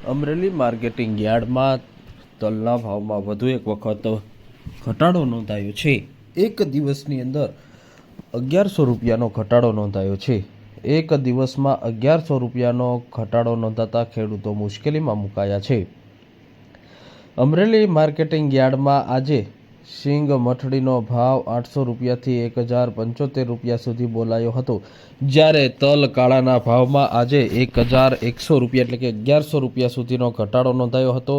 Amreli marketing યાર્ડમાં તલના ભાવમાં વધુ એક વખત ઘટાડો નોંધાયો છે। એક દિવસની અંદર 1100 રૂપિયાનો ઘટાડો નોંધાયો છે। એક દિવસમાં 1100 રૂપિયાનો ઘટાડો નોંધાતા ખેડૂતો મુશ્કેલીમાં મુકાયા છે। અમરેલી માર્કેટિંગ યાર્ડમાં આજે સિંગ મઠડીનો ભાવ 800 રૂપિયાથી 1075 રૂપિયા સુધી બોલાયો હતો, જ્યારે તલ કાળાના ભાવમાં આજે 1100 રૂપિયા એટલે કે 1100 રૂપિયા સુધીનો ઘટાડો નોંધાયો હતો।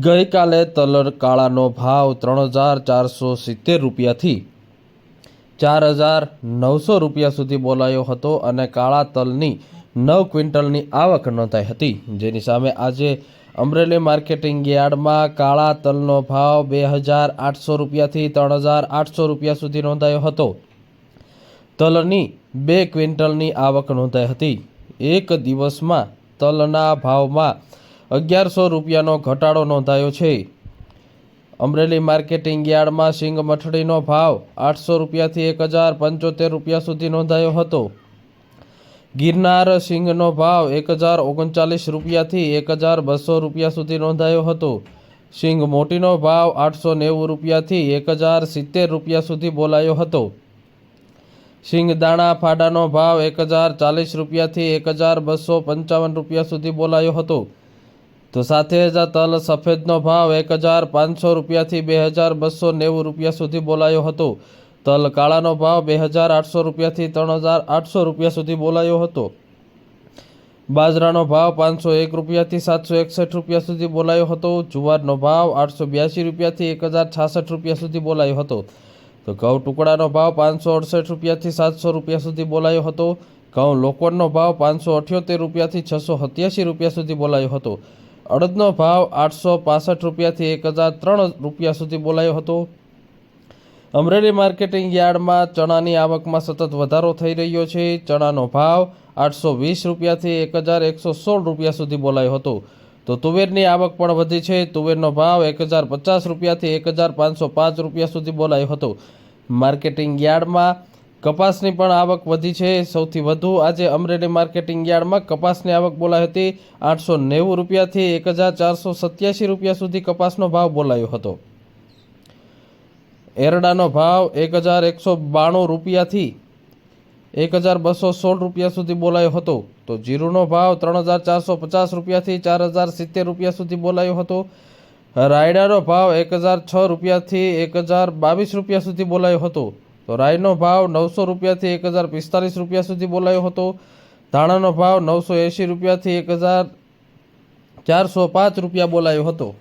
ગઈકાલે તલ કાળાનો ભાવ 3470 રૂપિયાથી 4900 રૂપિયા સુધી બોલાયો હતો અને કાળા તલની 9 ક્વિન્ટલની આવક નોંધાઈ હતી, જેની સામે આજે અમરેલી માર્કેટિંગ યાર્ડમાં કાળા તલનો ભાવ 2800 રૂપિયાથી 3800 રૂપિયા સુધી નોંધાયો હતો। તલની 2 ક્વિન્ટલની આવક નોંધાઈ હતી। એક દિવસમાં તલના ભાવમાં 1100 રૂપિયાનો ઘટાડો નોંધાયો છે। અમરેલી માર્કેટિંગ યાર્ડમાં સિંગ મઠડીનો ભાવ 800 રૂપિયાથી 1075 રૂપિયા સુધી નોંધાયો હતો। ગિરનાર સિંગનો ભાવ 1039 રૂપિયાથી 1200 રૂપિયા સુધી નોંધાયો હતો। સિંગ મોટીનો ભાવ 890 રૂપિયાથી 1070 રૂપિયા સુધી બોલાયો હતો। સિંગ દાણા ફાડાનો ભાવ 1040 રૂપિયાથી 1255 રૂપિયા સુધી બોલાયો હતો। તો સાથે જ તલ સફેદનો ભાવ 1500 રૂપિયાથી 2290 રૂપિયા સુધી બોલાયો હતો। તલ કાળાનો ભાવ 2800 રૂપિયાથી 3800 રૂપિયા સુધી બોલાયો હતો। બાજરાનો ભાવ 501 રૂપિયાથી 761 રૂપિયા સુધી બોલાયો હતો। જુવારનો ભાવ 882 રૂપિયાથી 1066 રૂપિયા સુધી બોલાયો હતો। તો ઘઉં ટુકડાનો ભાવ 568 રૂપિયાથી 700 રૂપિયા સુધી બોલાયો હતો। ઘઉં લોકવનનો ભાવ 578 રૂપિયાથી 687 રૂપિયા સુધી બોલાયો હતો। અડદનો ભાવ 865 રૂપિયાથી 1003 રૂપિયા સુધી બોલાયો હતો। અમરેલી માર્કેટિંગ યાર્ડમાં ચણાની આવકમાં સતત વધારો થઈ રહ્યો છે। ચણાનો ભાવ 820 રૂપિયાથી 1116 રૂપિયા સુધી બોલાયો હતો। તો તુવેરની આવક પણ વધી છે। તુવેરનો ભાવ 1050 રૂપિયાથી 1505 રૂપિયા સુધી બોલાયો હતો। માર્કેટિંગ યાર્ડમાં કપાસની પણ આવક વધી છે। સૌથી વધુ આજે અમરેલી માર્કેટિંગ યાર્ડમાં કપાસની આવક બોલાઈ હતી। 890 રૂપિયાથી 1487 રૂપિયા સુધી કપાસનો ભાવ બોલાયો હતો। એરડાનો ભાવ 1192 રૂપિયાથી 1216 રૂપિયા સુધી બોલાયો હતો। તો જીરુનો ભાવ 3450 રૂપિયાથી 4070 રૂપિયા સુધી બોલાયો હતો। રાયડાનો ભાવ 1006 રૂપિયાથી 1022 રૂપિયા સુધી બોલાયો હતો। તો રાઈનો ભાવ 900 રૂપિયાથી 1045 રૂપિયા સુધી બોલાયો હતો। ધાણાનો ભાવ 980 રૂપિયાથી 1405 રૂપિયા બોલાયો હતો।